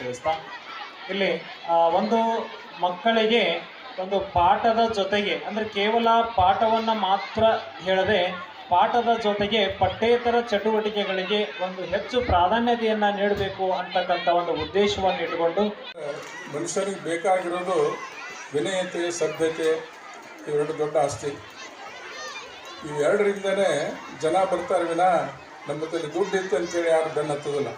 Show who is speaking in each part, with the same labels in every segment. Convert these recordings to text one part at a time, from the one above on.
Speaker 1: ತಿಳಿಸ್ತಾ ಇಲ್ಲಿ ಒಂದು ಮಕ್ಕಳಿಗೆ ಒಂದು ಪಾಠದ ಜೊತೆಗೆ ಅಂದರೆ ಕೇವಲ ಪಾಠವನ್ನು ಮಾತ್ರ ಹೇಳದೆ ಪಾಠದ ಜೊತೆಗೆ ಪಠ್ಯೇತರ ಚಟುವಟಿಕೆಗಳಿಗೆ ಒಂದು ಹೆಚ್ಚು ಪ್ರಾಧಾನ್ಯತೆಯನ್ನು ನೀಡಬೇಕು ಅಂತಕ್ಕಂಥ ಒಂದು ಉದ್ದೇಶವನ್ನು ಇಟ್ಟುಕೊಂಡು
Speaker 2: ಮನುಷ್ಯನಿಗೆ ಬೇಕಾಗಿರೋದು ವಿನಯತೆ, ಸಭ್ಯತೆ, ಇವೆರಡು ದೊಡ್ಡ ಆಸ್ತಿ. ಇವೆರಡರಿಂದನೇ ಜನ ಬರ್ತಾರೆ ವಿನ ನಮ್ಮ ಹತ್ರ ದುಡ್ಡು ಇತ್ತು ಅಂತೇಳಿ ಯಾರು ಬೆನ್ನು ಹತ್ತೋದಿಲ್ಲ.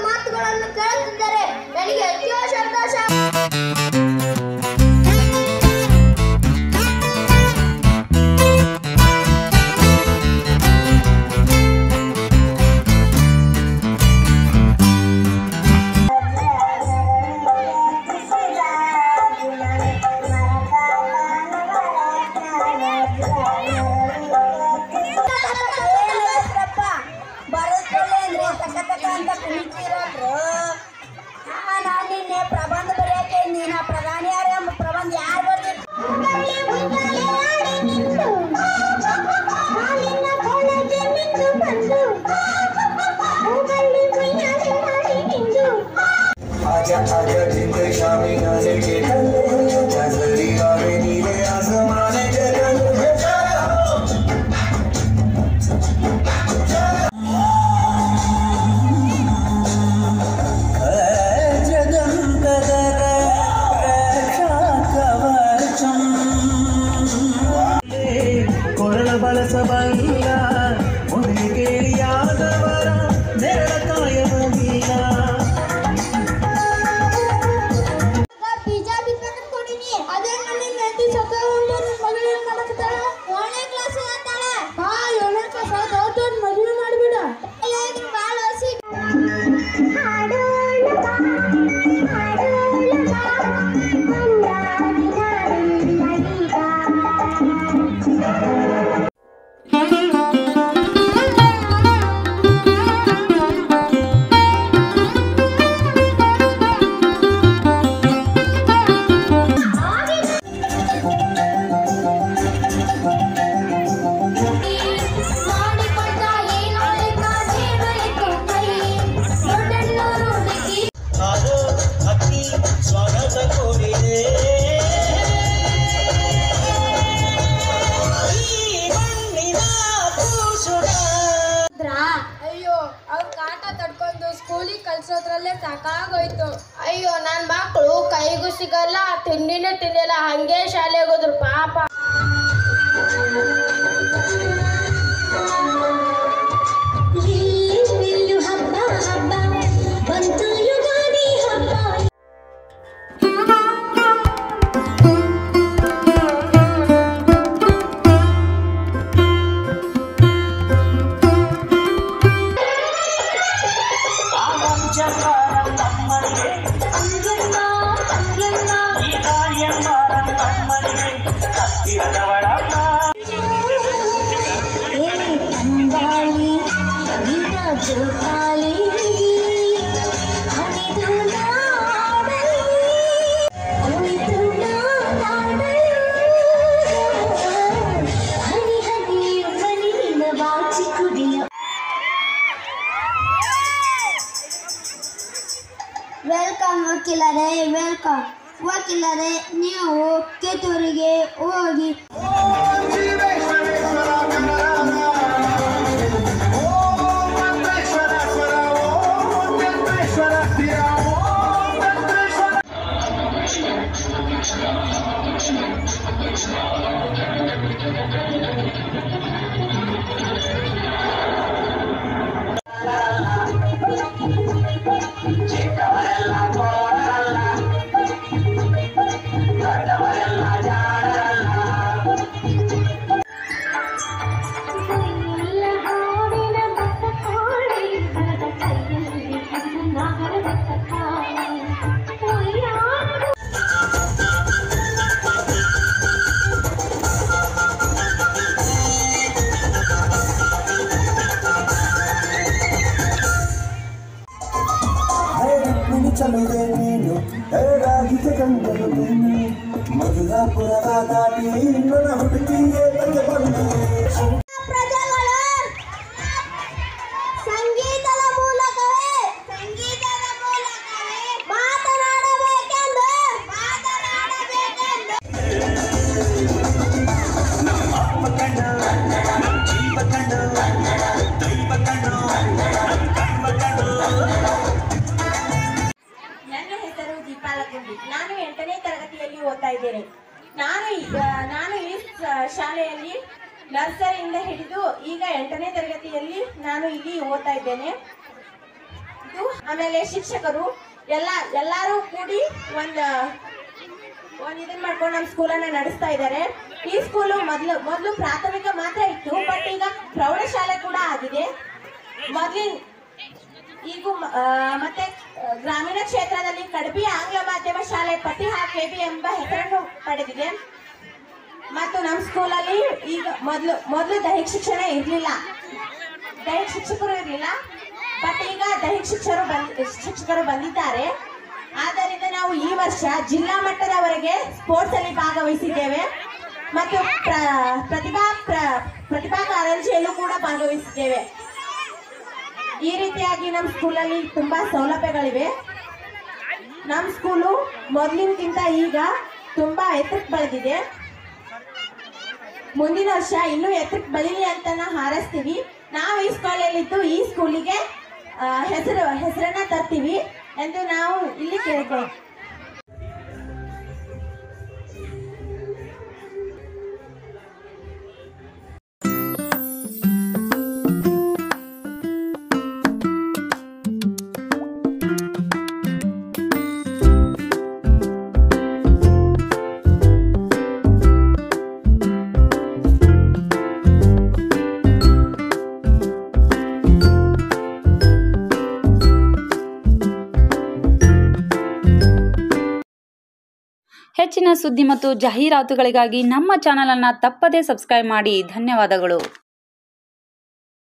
Speaker 3: ಮಾತುಗಳನ್ನು ಕೇಳುತ್ತಿದ್ದರೆ ನನಗೆ ಅತ್ಯೋ ಸಂತೋಷ. ಪ್ರಬಂಧ ಬರೆಯಕ್ಕೆ ನೀನು ಪ್ರಧಾನಿ ಯಾರು ಎಂಬ ಪ್ರಬಂಧ ಯಾರು ಬರ್ದಿತ್ತು?
Speaker 4: ಬಳಸಬಲ್ಲ ಮುನಿ ಕೇಳಿಯಾದವರ ನೆರಳ ಕಾಯಬಲ್ಲ.
Speaker 3: ಪಿಜ್ಜಾ ಬಿಟ್ಕೊಂಡಿ ಅದೇ ನನ್ನ ನೆತ್ತಿ ಸತ್ತ ಉಂಟು. ಮಗಳು ಏನು ಮಾಡಕತ್ತಾಳ? 7ನೇ ಕ್ಲಾಸ್ ಅಂತಾಳೆ. 7ನೇ ಕ್ಲಾಸ್ ದೊಡ್ಡ ಮದುವೆ ಮಾಡಿಬಿಡ. ಬಾಳ ಹಸಿ ಕಲ್ಸೋದ್ರಲ್ಲೇ ಸಾಕಾಗೋಯ್ತು. ಅಯ್ಯೋ ನನ್ನ ಮಕ್ಕಳು ಕೈಗೂ ಸಿಗಲ್ಲ, ತಿಂಡಿನೇ ತಿನ್ನಲ್ಲ, ಹಂಗೆ ಶಾಲೆಗೆ ಹೋದ್ರು ಪಾಪ. ಹಬ್ಬ ಹಬ್ಬ ಬಂತು ಯುಗಾದಿ ಹಬ್ಬ. ವೆಲ್ಕಮ್ ವಕೀಲರೇ, ವೆಲ್ಕಮ್ ವಕೀಲರೇ. ನೀವು ಕಿತ್ತೂರಿಗೆ ಹೋಗಿ
Speaker 4: ಗಂಗಲು ಬೆಣ್ಣೆ ಮಧುರಾಪುರದ ದಾಟಿ ನನ್ನ ಹುಡುಗಿಗೆ ಬಂದೆ
Speaker 3: ಪ್ರಜೆಗಳು ಸಂಗೀತದ ಮೂಲಕವೇ ಮಾತನಾಡಬೇಕೆಂದು
Speaker 4: ಆತ್ಮ ಕಂಡು ನಮ್ಮ ಜೀವ ಕಂಡು ದೈವ ಕಂಡು ನಮ್ಮ ಕರ್ಮ ಕಂಡು.
Speaker 5: ನನ್ನ ಹೆಸರು ದೀಪಾಲಗುಂಡಿ. ನಾನು 8ನೇ ತರಗತಿಯಲ್ಲಿ ಓದ್ತಾ ಇದ್ದೇನೆ. ನಾನು ಈ ಶಾಲೆಯಲ್ಲಿ ನರ್ಸರಿಯಿಂದ ಹಿಡಿದು ಈಗ 8ನೇ ತರಗತಿಯಲ್ಲಿ ನಾನು ಇಲ್ಲಿ ಓದ್ತಾ ಇದ್ದೇನೆ. ಆಮೇಲೆ ಶಿಕ್ಷಕರು ಎಲ್ಲರೂ ಕೂಡಿ ಒಂದು ಇದನ್ನ ಮಾಡ್ಕೊಂಡು ನಮ್ಮ ಸ್ಕೂಲನ್ನ ನಡೆಸ್ತಾ ಇದ್ದಾರೆ. ಈ ಸ್ಕೂಲು ಮೊದಲು ಪ್ರಾಥಮಿಕ ಮಾತ್ರ ಇತ್ತು, ಬಟ್ ಈಗ ಪ್ರೌಢಶಾಲೆ ಕೂಡ ಆಗಿದೆ. ಈಗ ಮತ್ತೆ ಗ್ರಾಮೀಣ ಕ್ಷೇತ್ರದಲ್ಲಿ ಕಡಬಿ ಆಂಗ್ಲ ಮಾಧ್ಯಮ ಶಾಲೆ ಪಟ್ಟಿಹಾ ಕೆಬಿ ಎಂಬ ಹೆಸರನ್ನು ಪಡೆದಿದೆ. ಮತ್ತು ನಮ್ಮ ಸ್ಕೂಲಲ್ಲಿ ಈಗ ಮೊದಲು ದೈಹಿಕ ಶಿಕ್ಷಣ ಇರಲಿಲ್ಲ, ದೈಹಿಕ ಶಿಕ್ಷಕರು ಇರಲಿಲ್ಲ, ಬಟ್ ಈಗ ದೈಹಿಕ ಶಿಕ್ಷಕರು ಬಂದಿದ್ದಾರೆ. ಆದ್ದರಿಂದ ನಾವು ಈ ವರ್ಷ ಜಿಲ್ಲಾ ಮಟ್ಟದವರೆಗೆ ಸ್ಪೋರ್ಟ್ಸ್ ಅಲ್ಲಿ ಭಾಗವಹಿಸಿದ್ದೇವೆ ಮತ್ತು ಪ್ರತಿಭಾ ಕಾರಂಜಿಯಲ್ಲೂ ಕೂಡ ಭಾಗವಹಿಸಿದ್ದೇವೆ. ಈ ರೀತಿಯಾಗಿ ನಮ್ಮ ಸ್ಕೂಲಲ್ಲಿ ತುಂಬಾ ಸೌಲಭ್ಯಗಳಿವೆ. ನಮ್ಮ ಸ್ಕೂಲು ಮೊದಲಿನಕ್ಕಿಂತ ಈಗ ತುಂಬಾ ಎತ್ತರಕ್ಕೆ ಬೆಳೆದಿದೆ. ಮುಂದಿನ ವರ್ಷ ಇನ್ನೂ ಎತ್ತರಕ್ಕೆ ಬೆಳೀಲಿ ಅಂತ ನಾವು ಹಾರೈಸ್ತೀವಿ. ನಾವು ಈ ಸ್ಕೂಲಲ್ಲಿದ್ದು ಈ ಸ್ಕೂಲಿಗೆ ಹೆಸರನ್ನ ತರ್ತೀವಿ ಎಂದು ನಾವು ಇಲ್ಲಿ ಕೇಳ್ಕೊಳ್ಳೋಣ.
Speaker 6: ಹೆಚ್ಚಿನ ಸುದ್ದಿ ಮತ್ತು ಜಾಹೀರಾತುಗಳಿಗಾಗಿ ನಮ್ಮ ಚಾನಲನ್ನು ತಪ್ಪದೇ ಸಬ್ಸ್ಕ್ರೈಬ್ ಮಾಡಿ. ಧನ್ಯವಾದಗಳು.